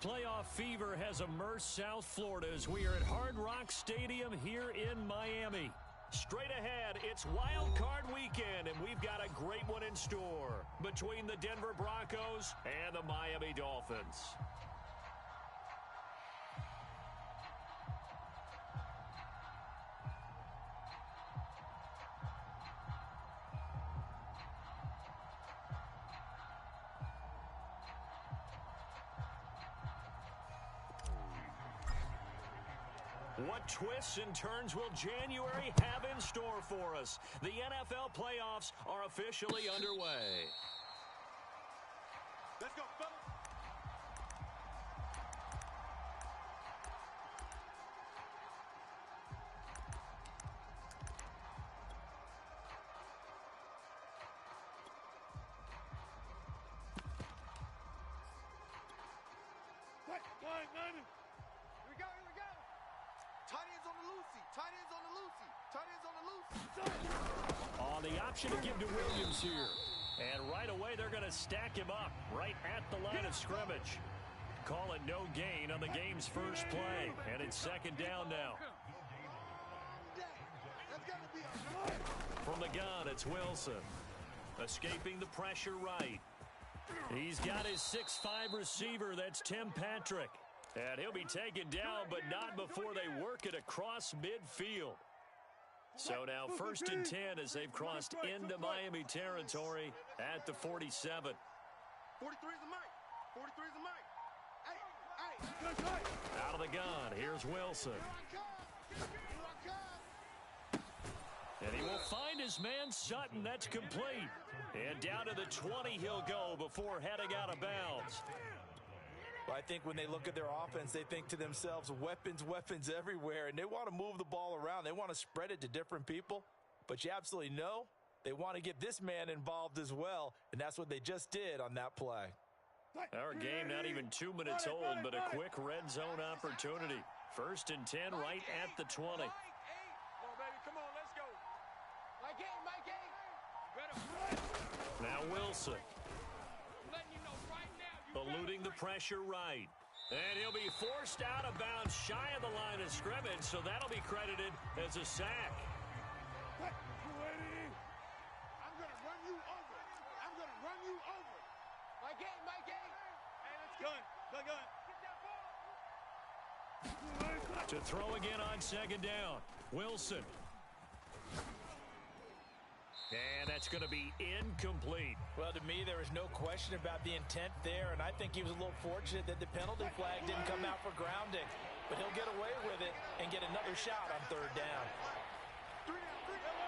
Playoff fever has immersed South Florida as we are at Hard Rock Stadium here in Miami. Straight ahead, it's Wild Card Weekend, and we've got a great one in store between the Denver Broncos and the Miami Dolphins. What twists and turns will January have in store for us? The NFL playoffs are officially underway. Let's go, fellas. Quiet, Madden. Here we go, here we go. Tight ends on the loosey. Tight ends on the loosey. Tight ends on the loosey. On the option to give to Williams here. And right away, they're going to stack him up right at the line of scrimmage. Call it no gain on the game's first play. And it's second down now. From the gun, it's Wilson. Escaping the pressure right. He's got his 6'5" receiver. That's Tim Patrick. And he'll be taken down, but not before they work it across midfield. So now 1st and 10 as they've crossed into Miami territory at the 47. 43 is the mic. 43 is the mic. Hey. Out of the gun, here's Wilson. And he will find his man Sutton. That's complete. And down to the 20 he'll go before heading out of bounds. Well, I think when they look at their offense, they think to themselves, weapons, weapons everywhere, and they want to move the ball around. They want to spread it to different people, but you absolutely know they want to get this man involved as well, and that's what they just did on that play. Our game not even 2 minutes old, but a quick red zone opportunity. 1st and 10 right at the 20. Come on, baby. Come on, let's go. My game. Now Wilson. Eluding the pressure right. And he'll be forced out of bounds shy of the line of scrimmage, so that'll be credited as a sack. I'm going to run you over. I'm going to run you over. My game. Hey, let's go. Gun. To throw again on second down. Wilson. And that's going to be incomplete. Well, to me, there is no question about the intent there, and I think he was a little fortunate that the penalty flag didn't come out for grounding. But he'll get away with it and get another shot on 3rd down. 3 down.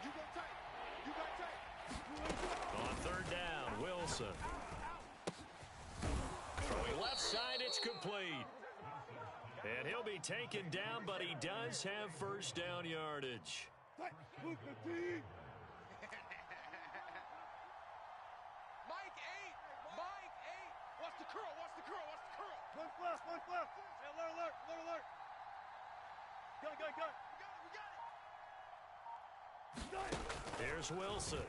You go tight. On 3rd down, Wilson. Throwing left side, it's complete. And he'll be taken down, but he does have 1st down yardage. Mike 8. Watch the curl. One left. Hey, alert. Gun. We got it. Here's Wilson.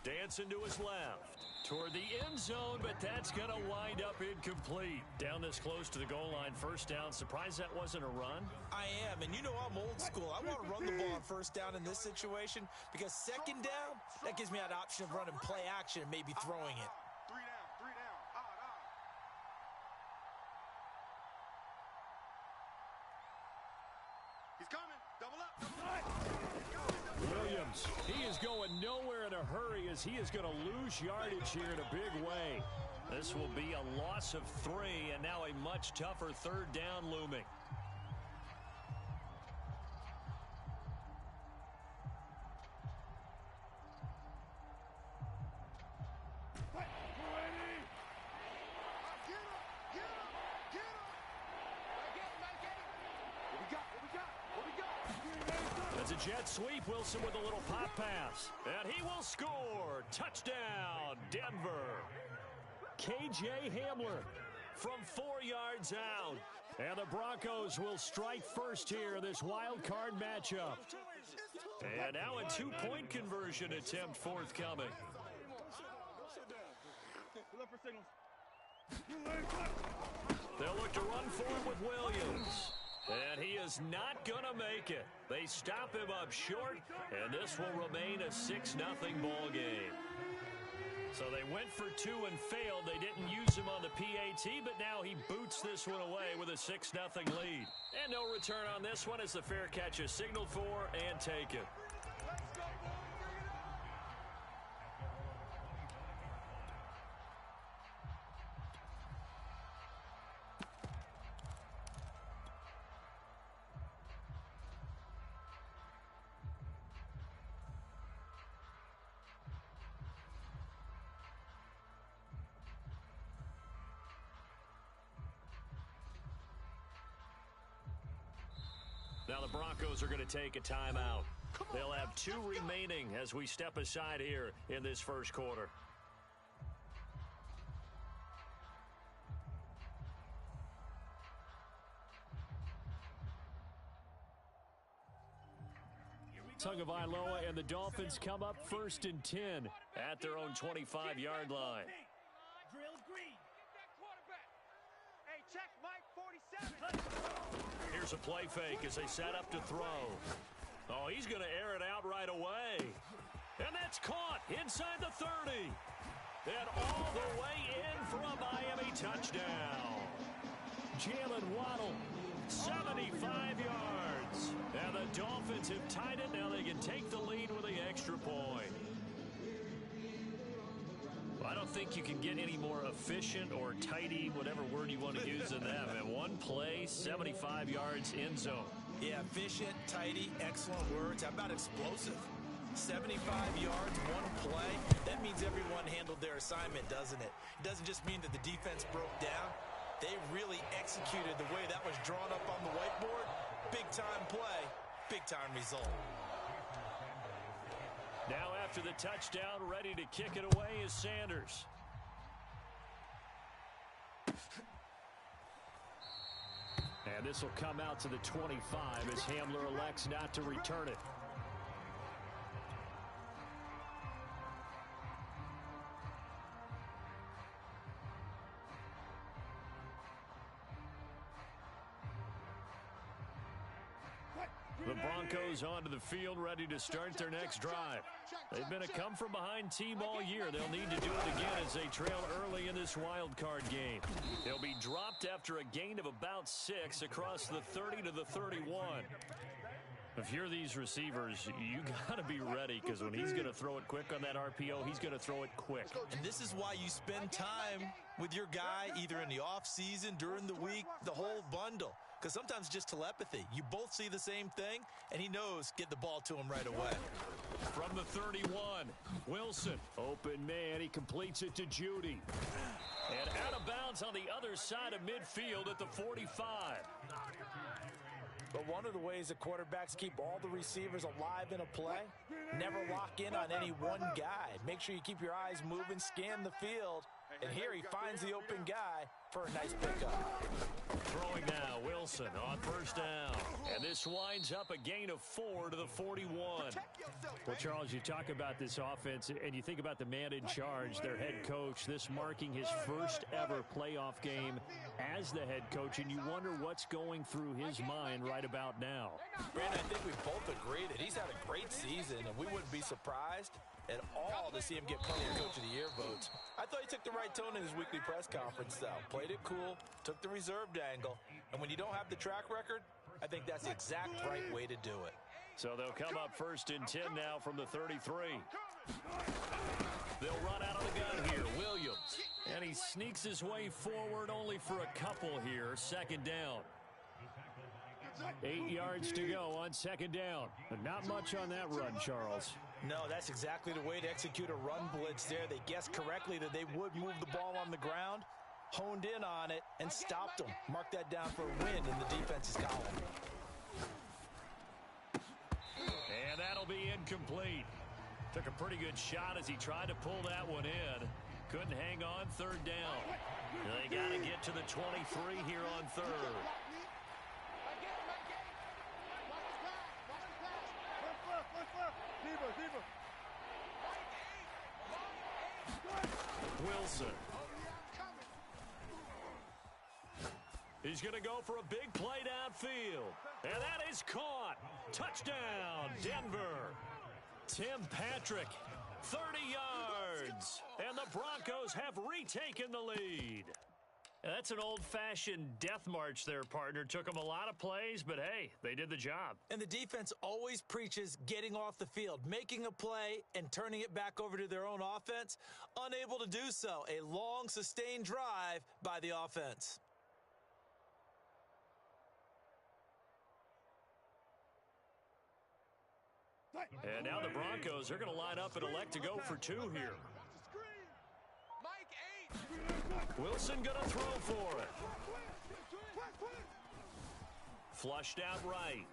Dancing to his left. Toward the end zone, but that's going to wind up incomplete. Down this close to the goal line, 1st down. Surprised that wasn't a run? I am, and you know I'm old school. I want to run the ball on 1st down in this situation because 2nd down, that gives me that option of running play action and maybe throwing it. 3 down. He's coming. Double up. Williams, he is going nowhere in a hurry as he is going to lose yardage here in a big way. This will be a loss of 3, and now a much tougher 3rd down looming. It's a jet sweep. Wilson with a little pop pass. And he will score. Touchdown, Denver. K.J. Hamler from 4 yards out. And the Broncos will strike first here in this wild card matchup. And now a 2-point conversion attempt forthcoming. They'll look to run forward with Williams. And he is not going to make it. They stop him up short, and this will remain a 6-0 ball game. So they went for two and failed. They didn't use him on the PAT, but now he boots this one away with a 6-0 lead. And no return on this one as the fair catch is signaled for and taken. Now the Broncos are going to take a timeout. They'll have 2 remaining as we step aside here in this first quarter. Tagovailoa and the Dolphins come up 1st and 10 at their own 25-yard line. Drill green. Get that quarterback. Hey, check Mike 47. Here's a play fake as they set up to throw. Oh, he's going to air it out right away. And that's caught inside the 30. And all the way in for a Miami touchdown. Jalen Waddle, 75 yards. And the Dolphins have tied it. Now they can take the lead with the extra point. I don't think you can get any more efficient or tidy, whatever word you want to use in that. And one play, 75 yards end zone. Yeah, efficient, tidy, excellent words. How about explosive? 75 yards, one play. That means everyone handled their assignment, doesn't it? It doesn't just mean that the defense broke down. They really executed the way that was drawn up on the whiteboard. Big-time play, big-time result. Now after the touchdown, ready to kick it away is Sanders. And this will come out to the 25 as Hamler elects not to return it. The Broncos onto the field, ready to start their next drive. They've been a come-from-behind team all year. They'll need to do it again as they trail early in this wild card game. They'll be dropped after a gain of about 6 across the 30 to the 31. If you're these receivers, you got to be ready because when he's going to throw it quick on that RPO, he's going to throw it quick. And this is why you spend time with your guy either in the offseason, during the week, the whole bundle. Because sometimes just telepathy. You both see the same thing, and he knows get the ball to him right away. From the 31, Wilson. Open man. He completes it to Judy. And out of bounds on the other side of midfield at the 45. But one of the ways that quarterbacks keep all the receivers alive in a play, never lock in on any one guy. Make sure you keep your eyes moving, scan the field, and here he finds the open guy for a nice pickup. Throwing now, Wilson on first down. And this winds up a gain of 4 to the 41. Well, Charles, you talk about this offense, and you think about the man in charge, their head coach, this marking his first ever playoff game as the head coach, and you wonder what's going through his mind right about now. Brandon, I think we both agree that he's had a great season, and we wouldn't be surprised at all to see him get plenty of Coach of the Year votes. I thought he took the right tone in his weekly press conference, though. Played it cool, took the reserved angle, and when you don't have the track record, I think that's the exact right way to do it. So they'll come up 1st and 10 now from the 33. They'll run out of the gun here, Williams. And he sneaks his way forward only for a couple here, 2nd down. 8 yards to go on 2nd down. But not much on that run, Charles. No, that's exactly the way to execute a run blitz there. They guessed correctly that they would move the ball on the ground, honed in on it, and stopped them. Mark that down for a win in the defense's column. And that'll be incomplete. Took a pretty good shot as he tried to pull that one in. Couldn't hang on 3rd down. They got to get to the 23 here on 3rd. Wilson. He's going to go for a big play downfield. And that is caught. Touchdown, Denver. Tim Patrick, 30 yards. And the Broncos have retaken the lead. That's an old-fashioned death march there, partner. Took them a lot of plays, but hey, they did the job. And the defense always preaches getting off the field, making a play, and turning it back over to their own offense. Unable to do so. A long, sustained drive by the offense. And now the Broncos are going to line up and elect to go for two here. Wilson going to throw for it. Flushed out right.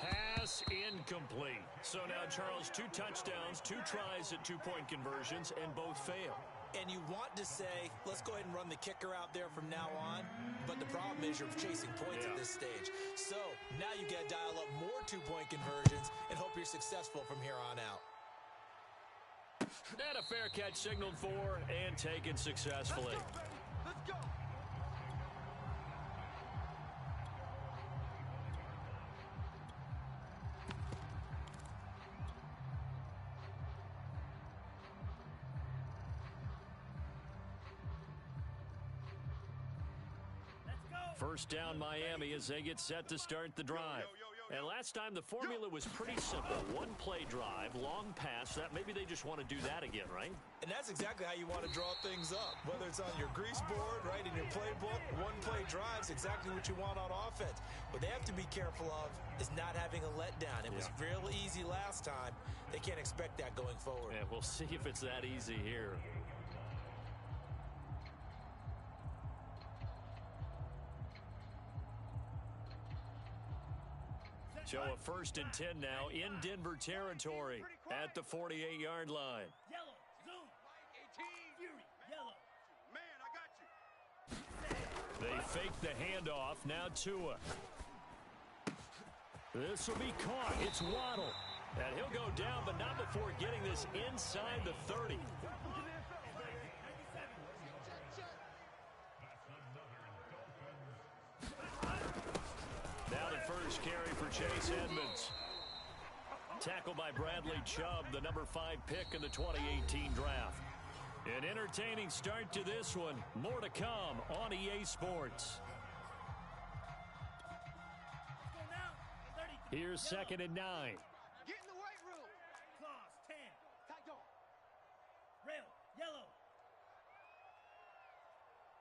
Pass incomplete. So now, Charles, 2 touchdowns, 2 tries at 2-point conversions, and both fail. And you want to say, let's go ahead and run the kicker out there from now on. But the problem is you're chasing points at this stage. So now you got to dial up more 2-point conversions and hope you're successful from here on out. And a fair catch signaled for and taken successfully. Let's go. First down, Miami, as they get set to start the drive. And last time, the formula was pretty simple. 1-play drive, long pass. That maybe they just want to do that again, right? And that's exactly how you want to draw things up. Whether it's on your grease board, right, in your playbook, 1-play drive's exactly what you want on offense. What they have to be careful of is not having a letdown. It was real easy last time. They can't expect that going forward. Yeah, we'll see if it's that easy here. So a 1st and 10 now in Denver territory at the 48-yard line. Yellow, zoom. 18. Fury, yellow. Man, I got you. They fake the handoff. Now Tua. This will be caught. It's Waddle. And he'll go down, but not before getting this inside the 30. Now the first carry for Chase Edmonds. Tackled by Bradley Chubb, the number 5 pick in the 2018 draft. An entertaining start to this one. More to come on EA Sports. Here's 2nd and 9. Get in the weight room. Claws, 10. Tight dog. Rail, yellow.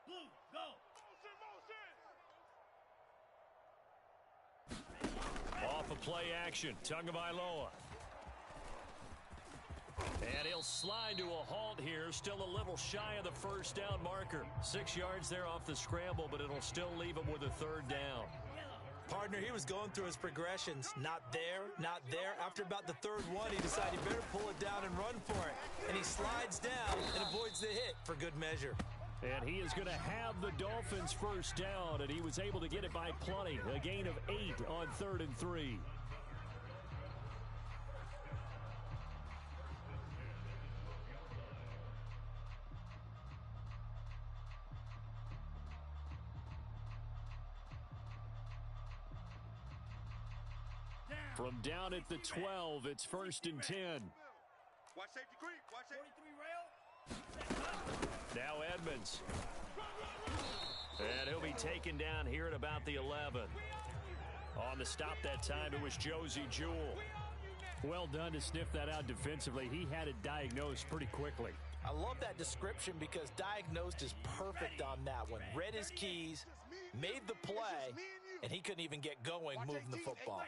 Blue, go. Off of play action, Tagovailoa. And he'll slide to a halt here, still a little shy of the first down marker. 6 yards there off the scramble, but it'll still leave him with a 3rd down. Partner, he was going through his progressions. Not there, not there. After about the 3rd one, he decided he better pull it down and run for it. And he slides down and avoids the hit for good measure. And he is going to have the Dolphins' 1st down, and he was able to get it by plenty. A gain of 8 on 3rd and 3. From down at the 12, it's 1st and 10. Watch safety creep. Watch safety. 43 rail. Now Edmonds. And he'll be taken down here at about the 11. On the stop that time, it was Josie Jewell. Well done to sniff that out defensively. He had it diagnosed pretty quickly. I love that description because diagnosed is perfect on that one. Read his keys, made the play, and he couldn't even get going moving the football.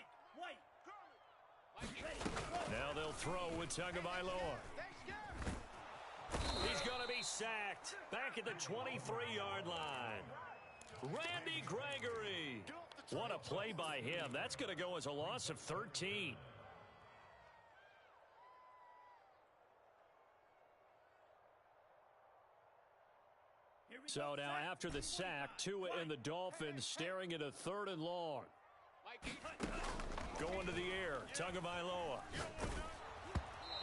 Now they'll throw with Tagovailoa. He's going to be sacked back at the 23-yard line. Randy Gregory. What a play by him. That's going to go as a loss of 13. So now after the sack, Tua and the Dolphins staring at a 3rd and long. Going to the air, Tagovailoa.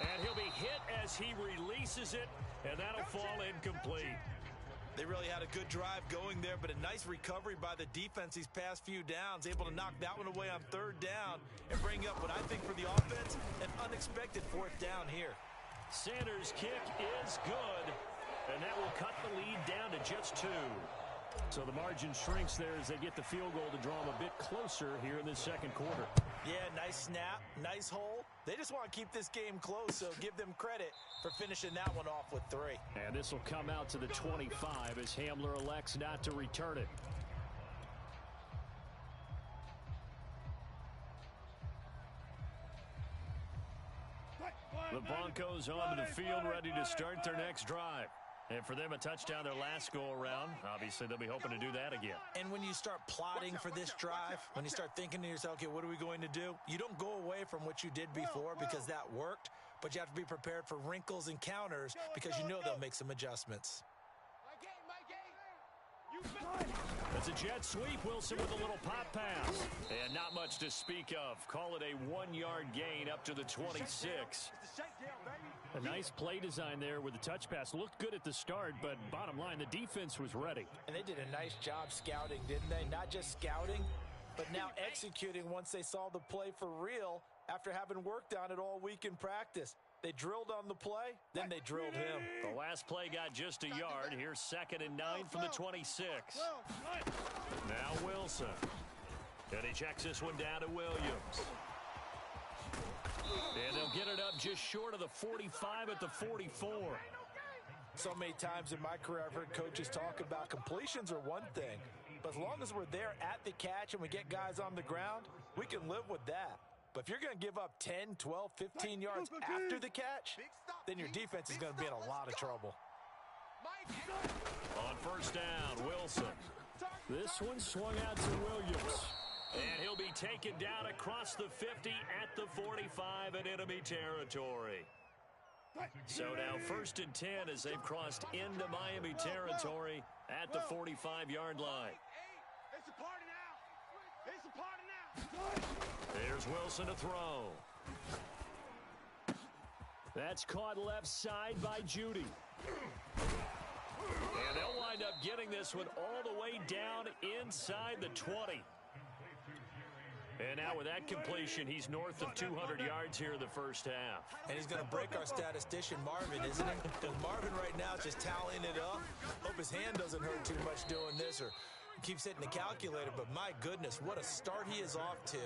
And he'll be hit as he releases it, and that'll fall incomplete. They really had a good drive going there, but a nice recovery by the defense these past few downs, able to knock that one away on third down and bring up what I think for the offense, an unexpected fourth down here. Sanders' kick is good, and that will cut the lead down to just 2. So the margin shrinks there as they get the field goal to draw them a bit closer here in this second quarter. Yeah, nice snap, nice hole. They just want to keep this game close, so give them credit for finishing that one off with 3. And this will come out to the 25 as Hamler elects not to return it. The Broncos onto the field ready to start their next drive. And for them, a touchdown their last go-around. Obviously, they'll be hoping to do that again. And when you start plotting for this drive, when you start thinking to yourself, okay, what are we going to do? You don't go away from what you did before because that worked, but you have to be prepared for wrinkles and counters because you know they'll make some adjustments. It's a jet sweep. Wilson with a little pop pass. And not much to speak of. Call it a 1-yard gain up to the 26. A nice play design there with the touch pass. Looked good at the start, but bottom line, the defense was ready. And they did a nice job scouting, didn't they? Not just scouting, but now executing once they saw the play for real after having worked on it all week in practice. They drilled on the play, then they drilled him. The last play got just a yard. Here's 2nd and 9 from the 26. Now Wilson. And he checks this one down to Williams. And they'll get it up just short of the 45 at the 44. So many times in my career, I've heard coaches talk about completions are one thing. But as long as we're there at the catch and we get guys on the ground, we can live with that. But if you're going to give up 10, 12, 15 yards after the catch, then your defense is going to be in a lot of trouble. On first down, Wilson. This one swung out to Williams. And he'll be taken down across the 50 at the 45 in enemy territory. So now 1st and 10 as they've crossed into Miami territory at the 45-yard line. It's a party now. It's a party now. There's Wilson to throw. That's caught left side by Judy. And they'll wind up getting this one all the way down inside the 20. And now with that completion, he's north of 200 yards here in the first half. And he's going to break our statistician, Marvin, isn't he? Because Marvin right now is just tallying it up. Hope his hand doesn't hurt too much doing this or keeps hitting the calculator. But my goodness, what a start he is off to.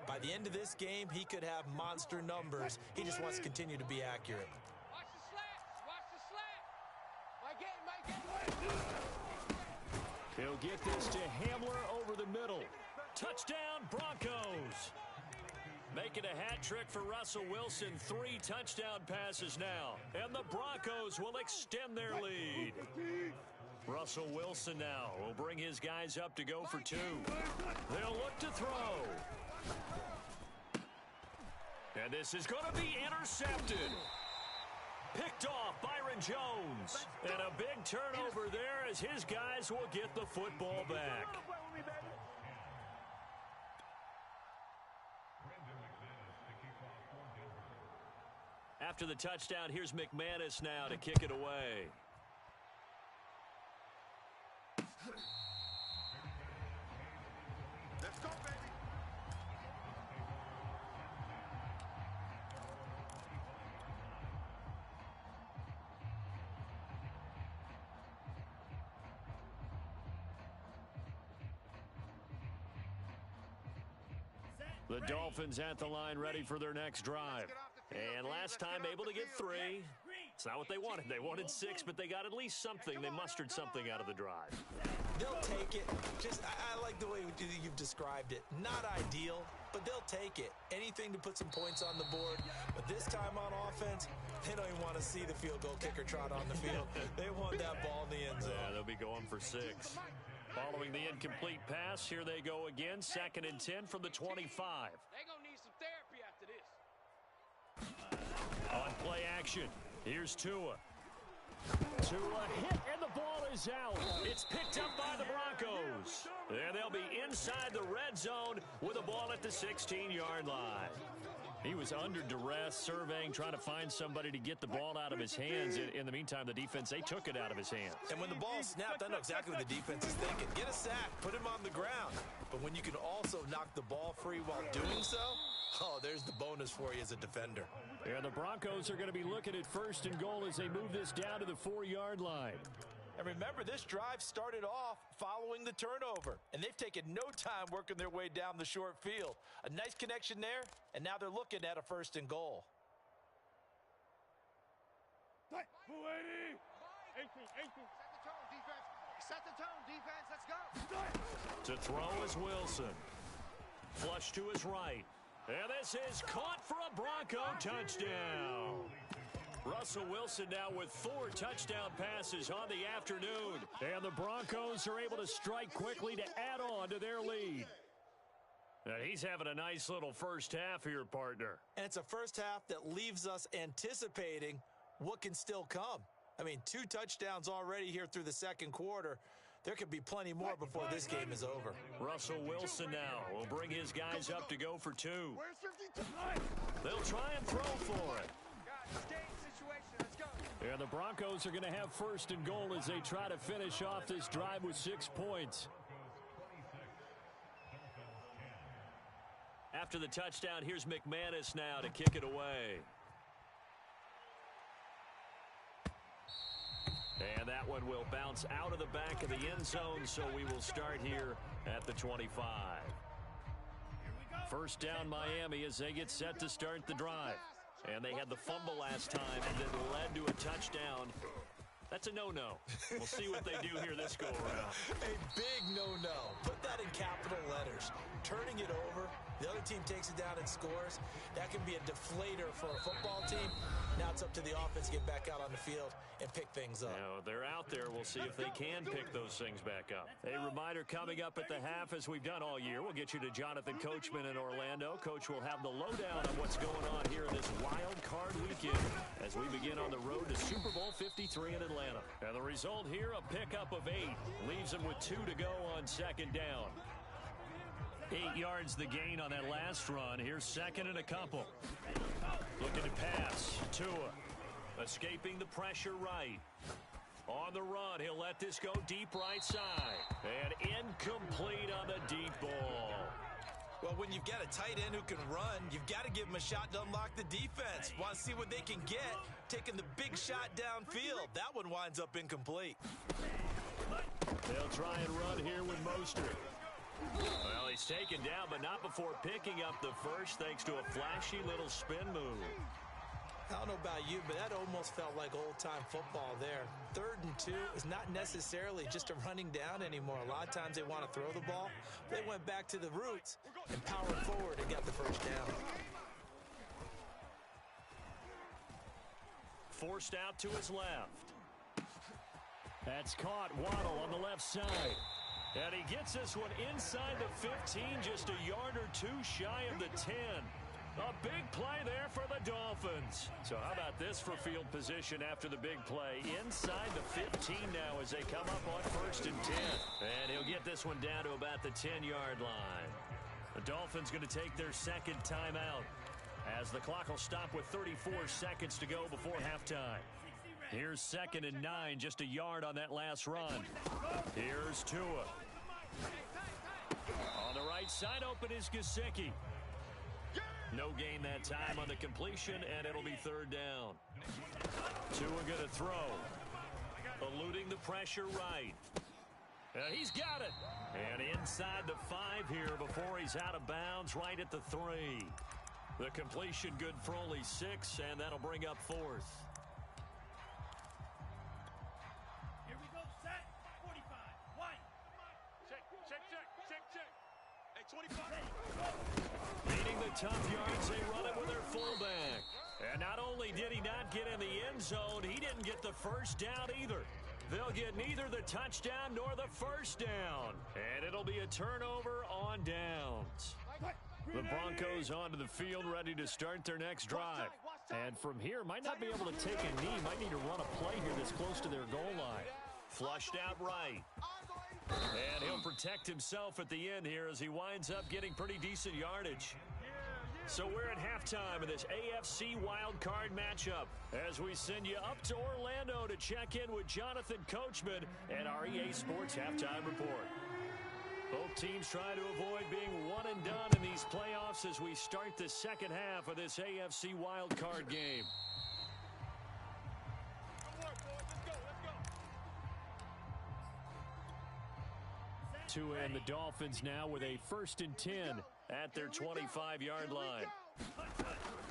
By the end of this game, he could have monster numbers. He just wants to continue to be accurate. Watch the slant. Watch the slant. My game. He'll get this to Hamler over the middle. Touchdown, Broncos. Making a hat trick for Russell Wilson. 3 touchdown passes now. And the Broncos will extend their lead. Russell Wilson now will bring his guys up to go for 2. They'll look to throw. And this is going to be intercepted. Picked off Byron Jones. And a big turnover there as his guys will get the football back. After the touchdown, here's McManus now to kick it away. Let's go, baby. The Dolphins at the line ready for their next drive. And last time able to get 3. It's not what they wanted. They wanted 6, but they got at least something. They mustered something out of the drive. They'll take it. I like the way you've described it. Not ideal, but they'll take it. Anything to put some points on the board. But this time on offense, they don't even want to see the field goal kicker trot on the field. They want that ball in the end zone. Yeah, they'll be going for 6. Following the incomplete pass, here they go again. 2nd and 10 from the 25. They're going to need some therapy after this. On play action, here's Tua. Tua hit, and the ball is out. It's picked up by the Broncos. And they'll be inside the red zone with the ball at the 16-yard line. He was under duress, surveying, trying to find somebody to get the ball out of his hands. In the meantime, the defense, they took it out of his hands. And when the ball snapped, I know exactly what the defense is thinking. Get a sack, put him on the ground. But when you can also knock the ball free while doing so, oh, there's the bonus for you as a defender. And the Broncos are going to be looking at 1st and goal as they move this down to the 4-yard line. And remember, this drive started off following the turnover, and they've taken no time working their way down the short field. A nice connection there, and now they're looking at a 1st and goal. 18. Set the tone, defense. Let's go. To throw is Wilson. Flush to his right. And this is caught for a Bronco touchdown. Russell Wilson now with 4 touchdown passes on the afternoon. And the Broncos are able to strike quickly to add on to their lead. And he's having a nice little first half here, partner. And it's a first half that leaves us anticipating what can still come. I mean, 2 touchdowns already here through the second quarter. There could be plenty more before this game is over. Russell Wilson now will bring his guys up to go for 2. Where's 52? They'll try and throw for it. Stage situation. Let's go. And the Broncos are going to have 1st and goal as they try to finish off this drive with 6 points. After the touchdown, here's McManus now to kick it away. And that one will bounce out of the back of the end zone, so we will start here at the 25. First down, Miami, as they get set to start the drive. And they had the fumble last time and then led to a touchdown. That's a no-no. We'll see what they do here this go-around. A big no-no. Put that in capital letters. Turning it over, the other team takes it down and scores. That can be a deflator for a football team. Now it's up to the offense to get back out on the field and pick things up. Now, they're out there. We'll see if they can pick those things back up. A reminder coming up at the half, as we've done all year, we'll get you to Jonathan Coachman in Orlando. Coach will have the lowdown on what's going on here in this wild card weekend as we begin on the road to Super Bowl 53 in Atlanta. And the result here, a pickup of 8. Leaves them with 2 to go on second down. 8 yards the gain on that last run. Here's 2nd and a couple. Looking to pass. Tua escaping the pressure right. On the run, he'll let this go deep right side. And incomplete on the deep ball. Well, when you've got a tight end who can run, you've got to give him a shot to unlock the defense. Want to see what they can get, taking the big shot downfield. That one winds up incomplete. They'll try and run here with Mostert. Well, he's taken down, but not before picking up the first, thanks to a flashy little spin move. I don't know about you, but that almost felt like old-time football there. 3rd and 2 is not necessarily just a running down anymore. A lot of times they want to throw the ball. They went back to the roots and powered forward and got the first down. Forced out to his left. That's caught. Waddle on the left side. And he gets this one inside the 15, just a yard or 2 shy of the 10. A big play there for the Dolphins. So how about this for field position after the big play? Inside the 15 now as they come up on 1st and 10. And he'll get this one down to about the 10-yard line. The Dolphins going to take their 2nd timeout as the clock will stop with 34 seconds to go before halftime. Here's 2nd and 9, just a yard on that last run. Here's Tua. On the right side, open is Gesicki. No gain that time on the completion, and it'll be 3rd down. Tua going to throw. Eluding the pressure right. He's got it. And inside the 5 here before he's out of bounds, right at the 3. The completion good for only 6, and that'll bring up 4th. Here we go, set, 45, white. Check. Hey, 25. Leading the tough yards, they run it with their fullback. And not only did he not get in the end zone, he didn't get the first down either. They'll get neither the touchdown nor the first down. And it'll be a turnover on downs. The Broncos onto the field, ready to start their next drive. And from here, might not be able to take a knee. Might need to run a play here that's close to their goal line. Flushed out right. And he'll protect himself at the end here as he winds up getting pretty decent yardage. So we're at halftime of this AFC wildcard matchup as we send you up to Orlando to check in with Jonathan Coachman and our EA Sports Halftime Report. Both teams try to avoid being one and done in these playoffs as we start the second half of this AFC wildcard game. To end the Dolphins now with a 1st and 10 at their 25-yard line.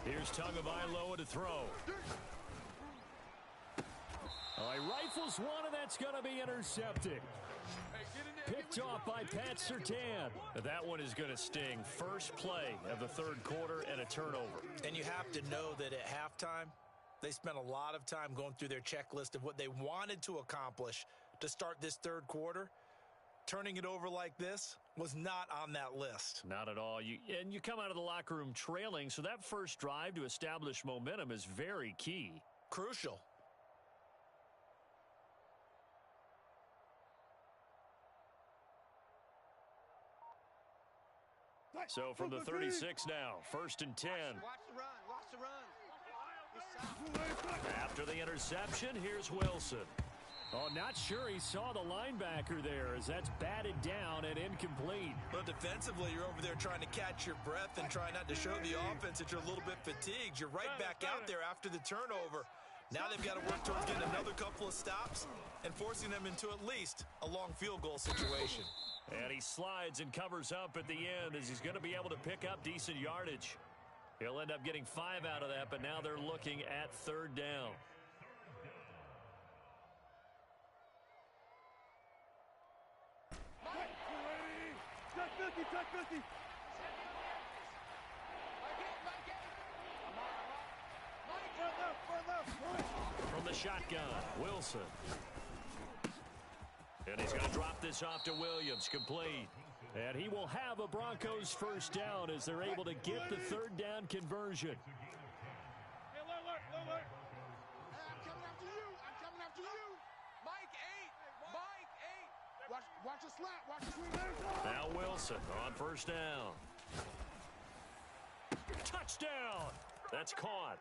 Here's Tagovailoa to throw. He rifles one, and that's going to be intercepted. Picked off by Pat Surtain. That one is going to sting. First play of the third quarter and a turnover. And you have to know that at halftime, they spent a lot of time going through their checklist of what they wanted to accomplish to start this third quarter. Turning it over like this was not on that list. Not at all. And you come out of the locker room trailing, so that first drive to establish momentum is very key. Crucial. So from the 36 now, 1st and 10. Watch the run. Watch the run. After the interception, here's Wilson. Not sure he saw the linebacker there as that's batted down and incomplete. But defensively, you're over there trying to catch your breath and try not to show the offense that you're a little bit fatigued. You're right back out there after the turnover. Now they've got to work towards getting another couple of stops and forcing them into at least a long field goal situation. And he slides and covers up at the end as he's going to be able to pick up decent yardage. He'll end up getting 5 out of that, but now they're looking at 3rd down. From the shotgun, Wilson. And he's going to drop this off to Williams, complete. And he will have a Broncos 1st down as they're able to get the 3rd down conversion. Hey, alert. Hey, I'm coming after you. Mike 8. Watch the slap. Watch the swing. Now Wilson on 1st down. Touchdown. That's caught.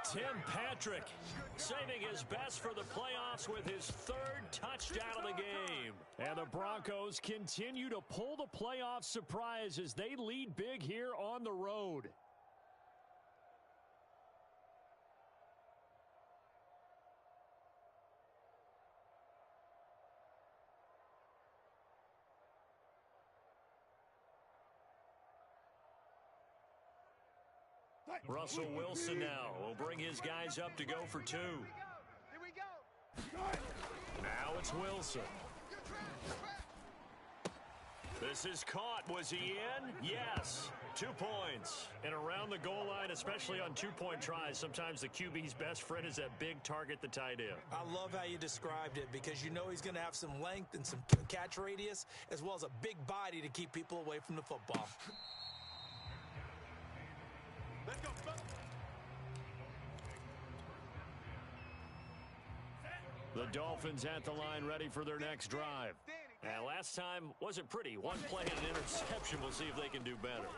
Tim Patrick saving his best for the playoffs with his 3rd touchdown of the game. And the Broncos continue to pull the playoff surprise as they lead big here on the road. Russell Wilson now will bring his guys up to go for 2. Here we go. Now it's Wilson. This is caught. Was he in? Yes. 2 points. And around the goal line, especially on 2-point tries, sometimes the QB's best friend is that big target, the tight end. I love how you described it because you know he's going to have some length and some catch radius as well as a big body to keep people away from the football. Let's go. The Dolphins at the line ready for their next drive. And last time wasn't pretty. 1 play and an interception. We'll see if they can do better.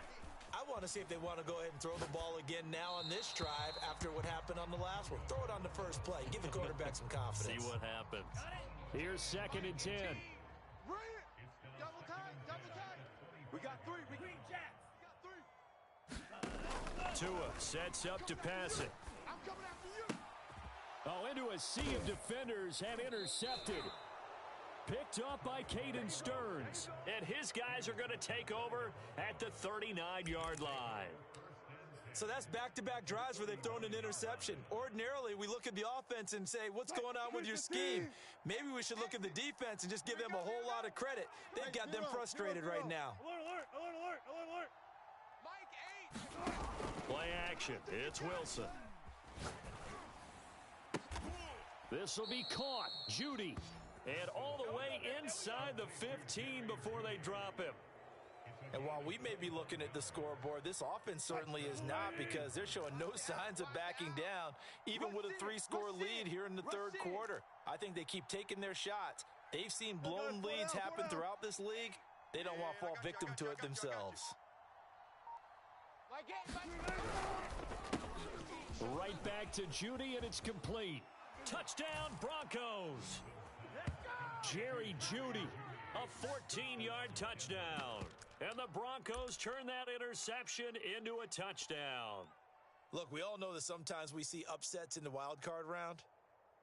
I want to see if they want to go ahead and throw the ball again now on this drive after what happened on the last one. Throw it on the first play. Give the quarterback some confidence. See what happens. Here's 2nd and 10. Brilliant. Double tight. We got 3. We got 3. Tua sets up to pass it. I'm coming after you. Into a sea of defenders and intercepted. Picked up by Caden Stearns. And his guys are going to take over at the 39-yard line. So that's back-to-back drives where they've thrown an interception. Ordinarily, we look at the offense and say, what's going on with your scheme? Maybe we should look at the defense and just give them a whole lot of credit. They've got them frustrated right now. Alert. Mike 8. Play action. It's Wilson. This will be caught. Judy. And all the way inside the 15 before they drop him. And while we may be looking at the scoreboard, this offense certainly is not because they're showing no signs of backing down, even with a 3-score lead here in the third quarter. I think they keep taking their shots. They've seen blown leads happen throughout this league. They don't want to fall victim to it themselves. Right back to Judy, and it's complete. Touchdown, Broncos. Jerry Judy, a 14-yard touchdown. And the Broncos turn that interception into a touchdown. Look, we all know that sometimes we see upsets in the wild card round.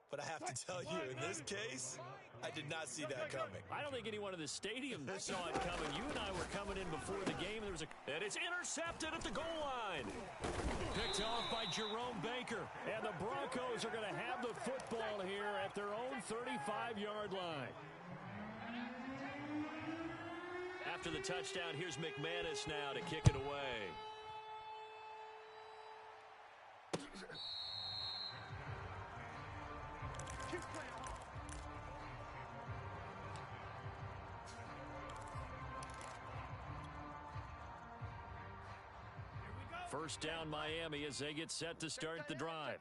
But I have to tell you, in this case, I did not see that coming. I don't think anyone in the stadium saw it coming. You and I were coming in before the game. And it's intercepted at the goal line. Picked off by Jerome Baker. And the Broncos are going to have the football here at their own 35-yard line. After the touchdown, here's McManus now to kick it away. First down, Miami, as they get set to start the drive.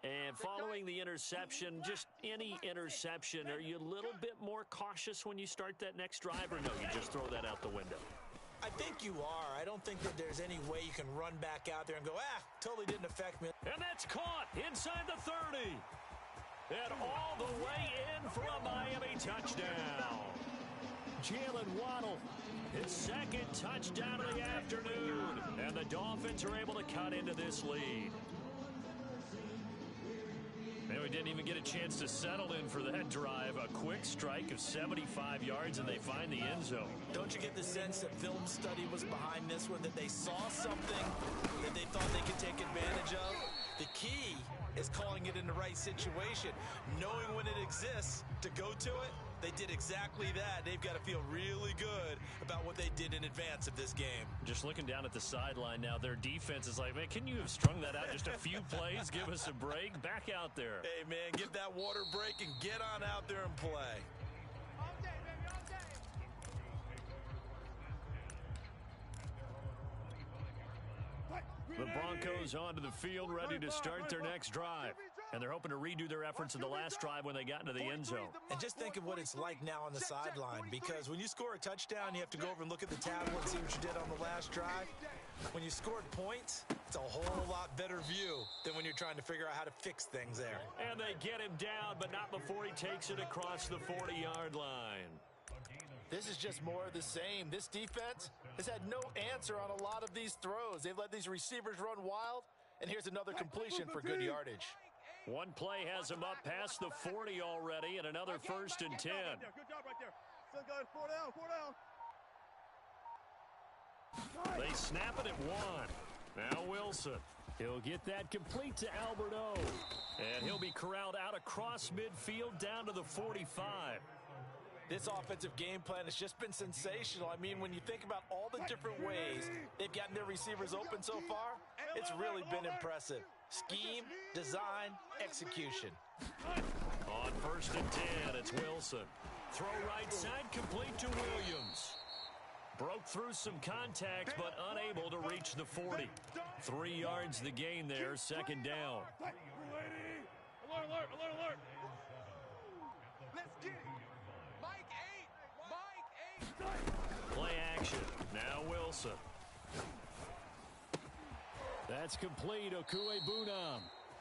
And following the interception, just any interception, are you a little bit more cautious when you start that next drive, or no, you just throw that out the window? I think you are. I don't think that there's any way you can run back out there and go, totally didn't affect me. And that's caught inside the 30. And all the way in for a Miami touchdown. Jalen Waddle, his second touchdown of the afternoon. And the Dolphins are able to cut into this lead. And we didn't even get a chance to settle in for that drive. A quick strike of 75 yards, and they find the end zone. Don't you get the sense that film study was behind this one, that they saw something that they thought they could take advantage of? The key is calling it in the right situation, knowing when it exists to go to it. They did exactly that. They've got to feel really good about what they did in advance of this game. Just looking down at the sideline now, their defense is like, man, can you have strung that out just a few plays? Give us a break. Back out there. Hey, man, give that water break and get on out there and play. All day, baby, all day. The Broncos onto the field, ready to start their next drive. And they're hoping to redo their efforts in the last drive when they got into the end zone. And just think of what it's like now on the sideline, because when you score a touchdown, you have to go over and look at the tablet and see what you did on the last drive. When you scored points, it's a whole lot better view than when you're trying to figure out how to fix things there. And they get him down, but not before he takes it across the 40-yard line. This is just more of the same. This defense has had no answer on a lot of these throws. They've let these receivers run wild, and here's another completion for good yardage. One play has him up past the 40 already, and another 1st and 10. Good job right there. Still good. 4 down. They snap it at 1. Now Wilson. He'll get that complete to Albert O. And he'll be corralled out across midfield down to the 45. This offensive game plan has just been sensational. I mean, when you think about all the different ways they've gotten their receivers open so far, it's really been impressive. Scheme, design, execution. On 1st and 10, it's Wilson. Throw right side, complete to Williams. Broke through some contact, but unable to reach the 40. 3 yards the gain there, 2nd down. Alert. Let's get it. Mike 8. Play action. Now Wilson. That's complete. Okuebunam.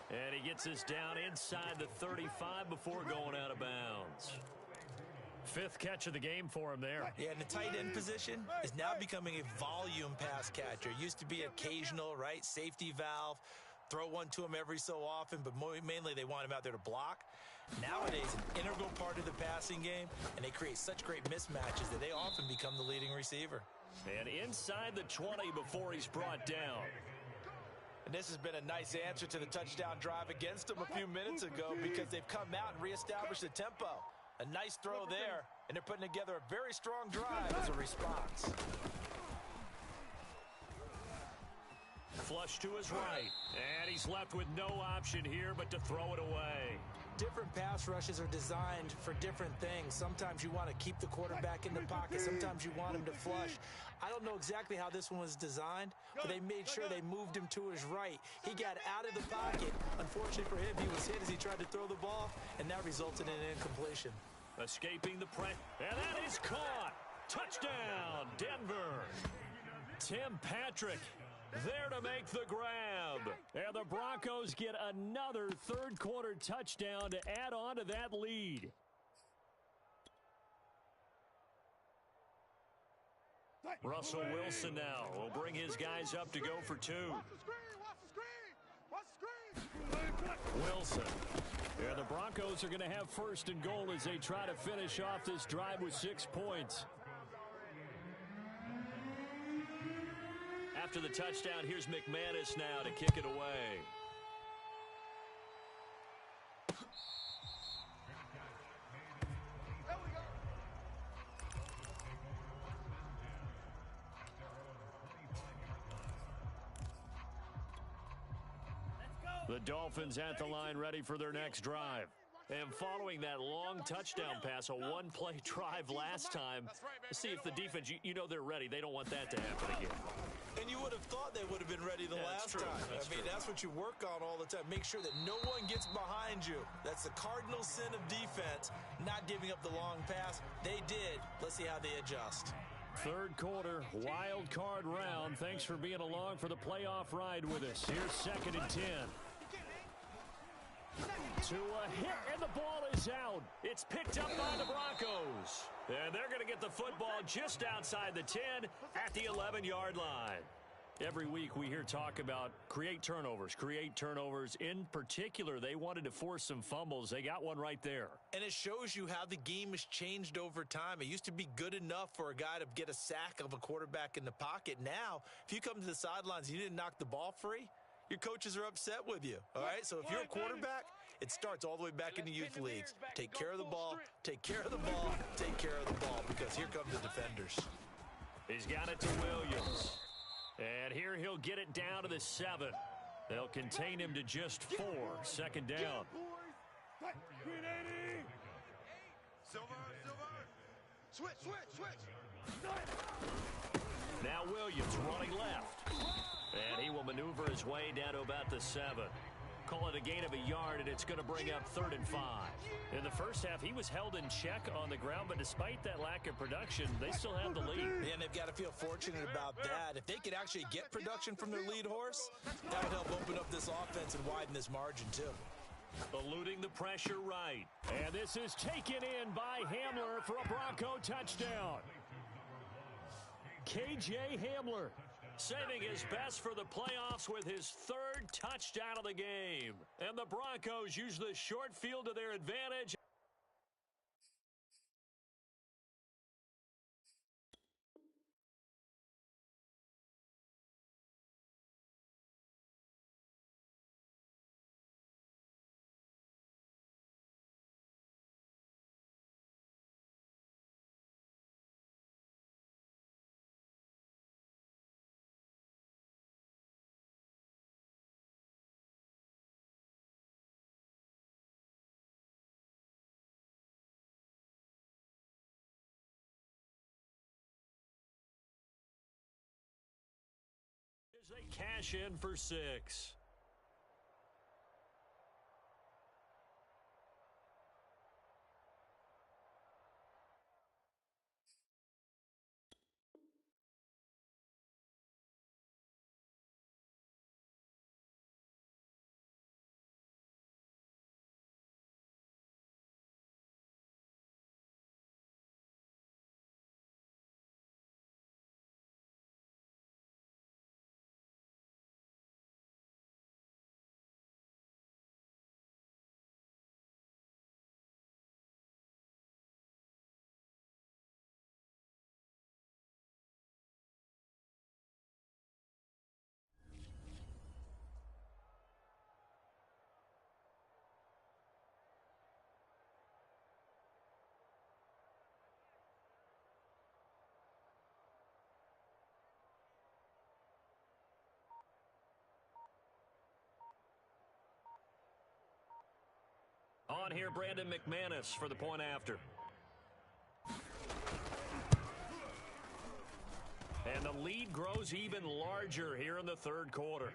And he gets us down inside the 35 before going out of bounds. 5th catch of the game for him there. Yeah, and the tight end position is now becoming a volume pass catcher. Used to be occasional, right? Safety valve. Throw one to him every so often, but mainly they want him out there to block. Nowadays, an integral part of the passing game, and they create such great mismatches that they often become the leading receiver. And inside the 20 before he's brought down. And this has been a nice answer to the touchdown drive against them a few minutes ago, because they've come out and reestablished the tempo. A nice throw there, and they're putting together a very strong drive as a response. Flush to his right, and he's left with no option here but to throw it away. Different pass rushes are designed for different things. Sometimes you want to keep the quarterback in the pocket. Sometimes you want him to flush. I don't know exactly how this one was designed, but they made sure they moved him to his right. He got out of the pocket. Unfortunately for him, he was hit as he tried to throw the ball, and that resulted in an incompletion. Escaping the press, and that is caught. Touchdown, Denver. Tim Patrick There to make the grab. And the Broncos get another third-quarter touchdown to add on to that lead. Russell Wilson now will bring his guys up to go for two. Wilson. And the Broncos are going to have first and goal as they try to finish off this drive with 6 points. After the touchdown, here's McManus now to kick it away. The Dolphins at the line ready for their next drive. And following that long touchdown pass, a one-play drive last time, see if the defense, you know they're ready. They don't want that to happen again. And you would have thought they would have been ready the last time. That's what you work on all the time. Make sure that no one gets behind you. That's the cardinal sin of defense, not giving up the long pass. They did. Let's see how they adjust. Third quarter, wild card round. Thanks for being along for the playoff ride with us. Here's 2nd and 10. To a hit, and the ball is out. It's picked up by the Broncos. And they're going to get the football just outside the 10 at the 11-yard line. Every week we hear talk about create turnovers. In particular, they wanted to force some fumbles. They got one right there. And it shows you how the game has changed over time. It used to be good enough for a guy to get a sack of a quarterback in the pocket. Now, if you come to the sidelines and you didn't knock the ball free, your coaches are upset with you. All right? So if you're a quarterback, it starts all the way back in the youth leagues. Take care of the ball, take care of the ball, take care of the ball, because here come the defenders. He's got it to Williams. And here he'll get it down to the 7. They'll contain him to just 4. 2nd down. Switch. Now Williams running left. And he will maneuver his way down to about the 7. Call it a gain of a yard, and it's going to bring up 3rd and 5. In the first half, he was held in check on the ground, but despite that lack of production, they still have the lead. And they've got to feel fortunate about that. If they could actually get production from their lead horse, that would help open up this offense and widen this margin, too. Eluding the pressure right. And this is taken in by Hamler for a Bronco touchdown. K.J. Hamler saving his best for the playoffs with his 3rd touchdown of the game. And the Broncos use the short field to their advantage. As they cash in for 6. On here, Brandon McManus for the point after. And the lead grows even larger here in the 3rd quarter.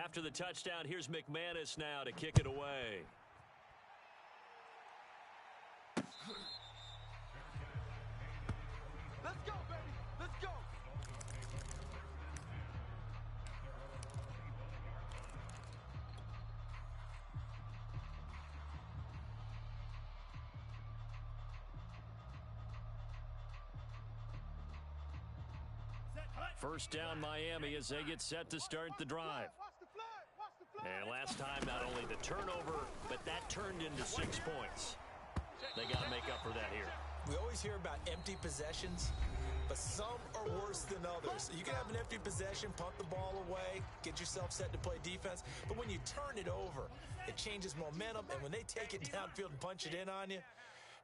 After the touchdown, here's McManus now to kick it away. Let's go, baby. Let's go. First down Miami as they get set to start the drive. And last time, not only the turnover, but that turned into 6 points. They got to make up for that here. We always hear about empty possessions, but some are worse than others. You can have an empty possession, punt the ball away, get yourself set to play defense, but when you turn it over, it changes momentum, and when they take it downfield and punch it in on you,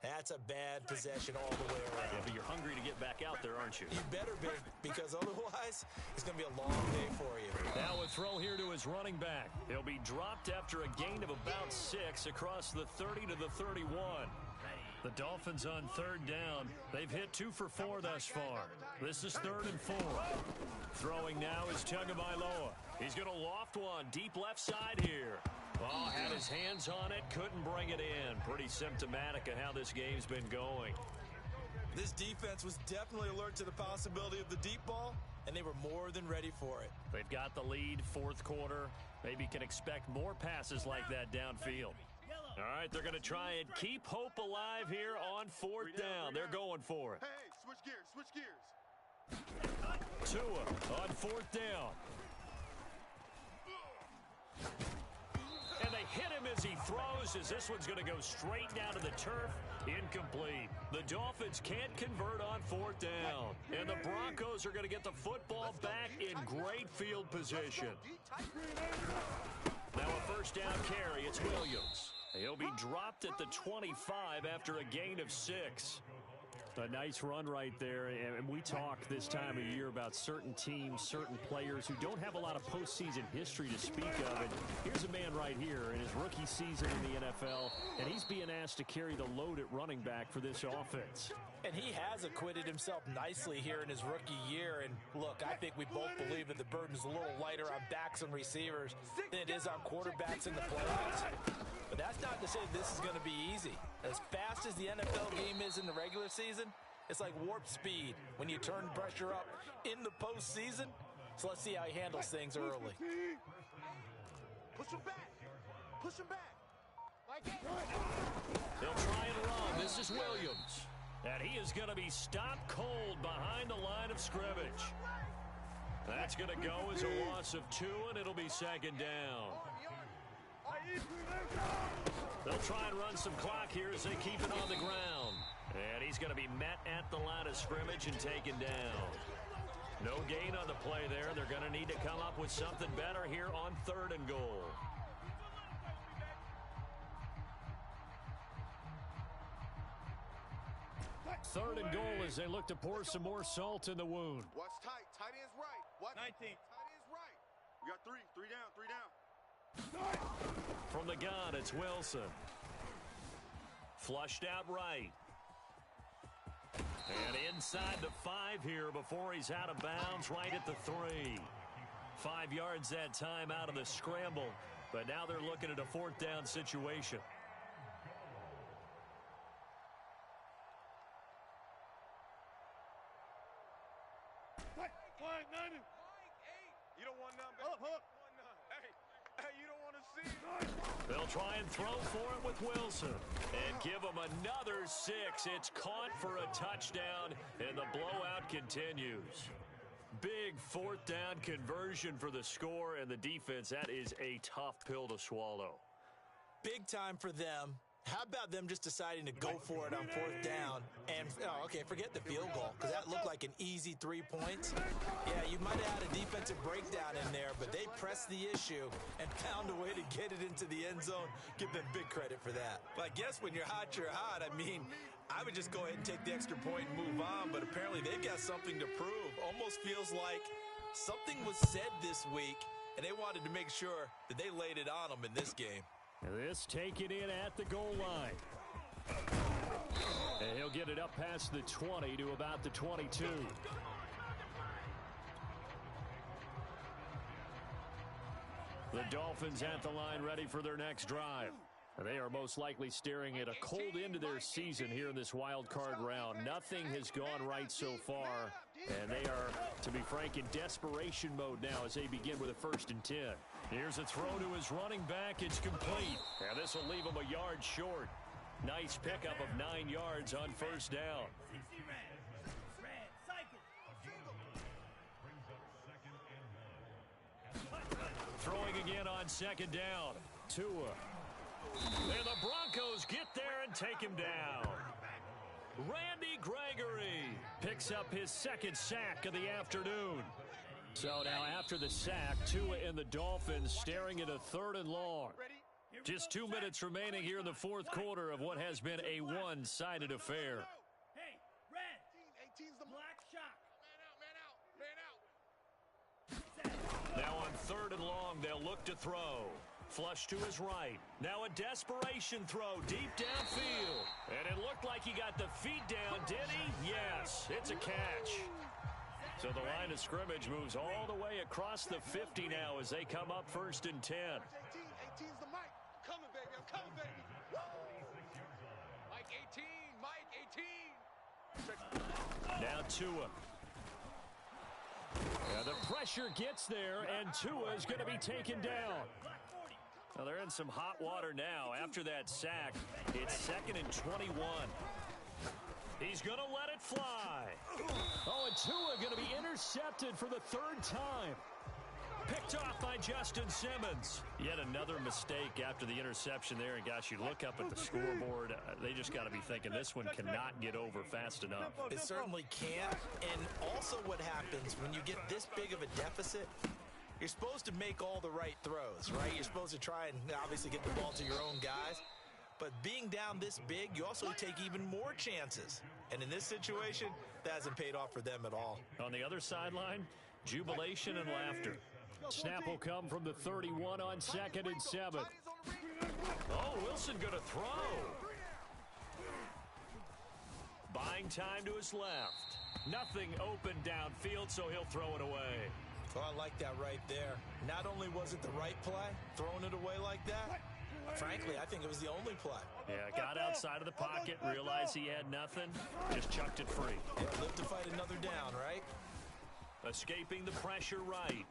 that's a bad possession all the way around. Yeah, but you're hungry to get back out there, aren't you? You better be, because otherwise, it's going to be a long day for you. Now a throw here to his running back. He'll be dropped after a gain of about 6 across the 30 to the 31. The Dolphins on third down. They've hit 2 for 4 thus far. This is 3rd and 4. Throwing now is Tagovailoa. He's going to loft one deep left side here. Oh, had his hands on it, couldn't bring it in. Pretty symptomatic of how this game's been going. This defense was definitely alert to the possibility of the deep ball, and they were more than ready for it. They've got the lead, 4th quarter. Maybe can expect more passes like that downfield. All right, they're going to try and keep hope alive here on 4th down. They're going for it. Hey, switch gears, switch gears. Tua on 4th down. And they hit him as he throws, as this one's going to go straight down to the turf. Incomplete. The Dolphins can't convert on 4th down. And the Broncos are going to get the football back in great field position. Now a first down carry. It's Williams. He'll be dropped at the 25 after a gain of 6. A nice run right there, and we talk this time of year about certain teams, certain players who don't have a lot of postseason history to speak of. And here's a man right here in his rookie season in the NFL, and he's being asked to carry the load at running back for this offense. And he has acquitted himself nicely here in his rookie year. And look, I think we both believe that the burden's a little lighter on backs and receivers than it is on quarterbacks in the playoffs. But that's not to say this is going to be easy. As fast as the NFL game is in the regular season, it's like warp speed when you turn pressure up in the postseason. So let's see how he handles things early. Push him back. Push him back. Like it. They'll try and run. This is Williams. And he is going to be stopped cold behind the line of scrimmage. That's going to go as a loss of 2, and it'll be 2nd down. They'll try and run some clock here as they keep it on the ground. And he's going to be met at the line of scrimmage and taken down. No gain on the play there. They're going to need to come up with something better here on 3rd and goal. Third and goal as they look to pour some more salt in the wound. Watch tight. Tight end's right. Watch 19. Tight end's right. We got 3. 3 down. 3 down. From the gun, it's Wilson. Flushed out right. And inside the 5 here before he's out of bounds, right at the 3. 5 yards that time out of the scramble. But now they're looking at a 4th down situation. Mike 8. You don't want none, baby. Hey, you don't want to see it. They'll try and throw for it with Wilson. And give him another 6. It's caught for a touchdown, and the blowout continues. Big 4th down conversion for the score, and the defense, that is a tough pill to swallow. Big time for them. How about them just deciding to go for it on 4th down? And, okay, forget the field goal, because that looked like an easy 3 points. Yeah, you might have had a defensive breakdown in there, but they pressed the issue and found a way to get it into the end zone. Give them big credit for that. But I guess when you're hot, you're hot. I mean, I would just go ahead and take the extra point and move on, but apparently they've got something to prove. Almost feels like something was said this week, and they wanted to make sure that they laid it on them in this game. This taken in at the goal line. And he'll get it up past the 20 to about the 22. The Dolphins at the line ready for their next drive. They are most likely staring at a cold end to their season here in this wild card round. Nothing has gone right so far, and they are, to be frank, in desperation mode now as they begin with a 1st and 10. Here's a throw to his running back. It's complete, and this will leave him a yard short. Nice pickup of 9 yards on 1st down. 60 red, cycle. Throwing again on 2nd down. Tua. And the Broncos get there and take him down. Randy Gregory picks up his 2nd sack of the afternoon. So now after the sack, Tua and the Dolphins staring at a 3rd and long. Just 2 minutes remaining here in the 4th quarter of what has been a one-sided affair. Hey, red. 18's the Black shock. man out. Now on 3rd and long, they'll look to throw. Flush to his right. Now a desperation throw deep downfield. And it looked like he got the feet down, did he? Yes, it's a catch. So the line of scrimmage moves all the way across the 50 now as they come up 1st and 10. 18's the mic. I'm coming, baby. I'm coming, baby. Mike 18. Mike 18. Now Tua. And the pressure gets there, and Tua is going to be taken down. Well, they're in some hot water now. After that sack, it's 2nd and 21. He's going to let it fly. Oh, and Tua going to be intercepted for the 3rd time. Picked off by Justin Simmons. Yet another mistake after the interception there. And, gosh, you look up at the scoreboard. They just got to be thinking this one cannot get over fast enough. It certainly can't. And also what happens when you get this big of a deficit, you're supposed to make all the right throws, right? You're supposed to try and obviously get the ball to your own guys. But being down this big, you also take even more chances. And in this situation, that hasn't paid off for them at all. On the other sideline, jubilation and laughter. Snap will come from the 31 on 2nd and 7. Oh, Wilson going to throw. Buying time to his left. Nothing open downfield, so he'll throw it away. Oh, I like that right there. Not only was it the right play, throwing it away like that, frankly, I think it was the only play. Yeah, got outside of the pocket, realized he had nothing, just chucked it free. Yeah, live to fight another down, right? Escaping the pressure right.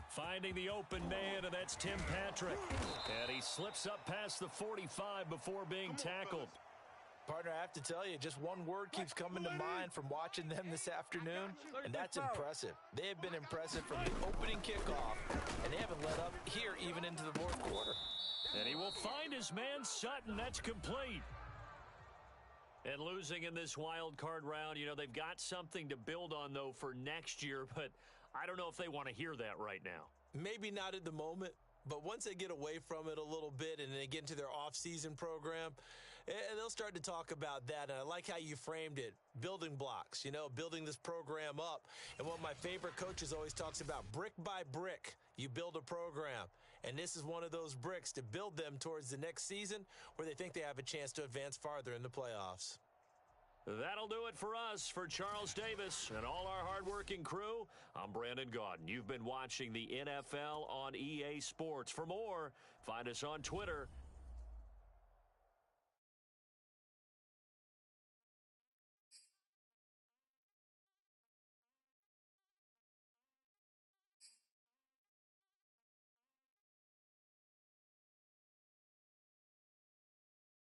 Finding the open man, and that's Tim Patrick. And he slips up past the 45 before being tackled. Partner, I have to tell you, just one word keeps coming to mind from watching them this afternoon, and that's impressive. They have been impressive from the opening kickoff, and they haven't let up here even into the 4th quarter. And he will find his man Sutton. That's complete. And losing in this wild card round, you know, they've got something to build on, though, for next year, but I don't know if they want to hear that right now. Maybe not at the moment, but once they get away from it a little bit and they get into their off-season program, they'll start to talk about that. And I like how you framed it, building blocks, you know, building this program up. And one of my favorite coaches always talks about brick by brick, you build a program. And this is one of those bricks to build them towards the next season where they think they have a chance to advance farther in the playoffs. That'll do it for us. For Charles Davis and all our hardworking crew, I'm Brandon Gaudin. You've been watching the NFL on EA Sports. For more, find us on Twitter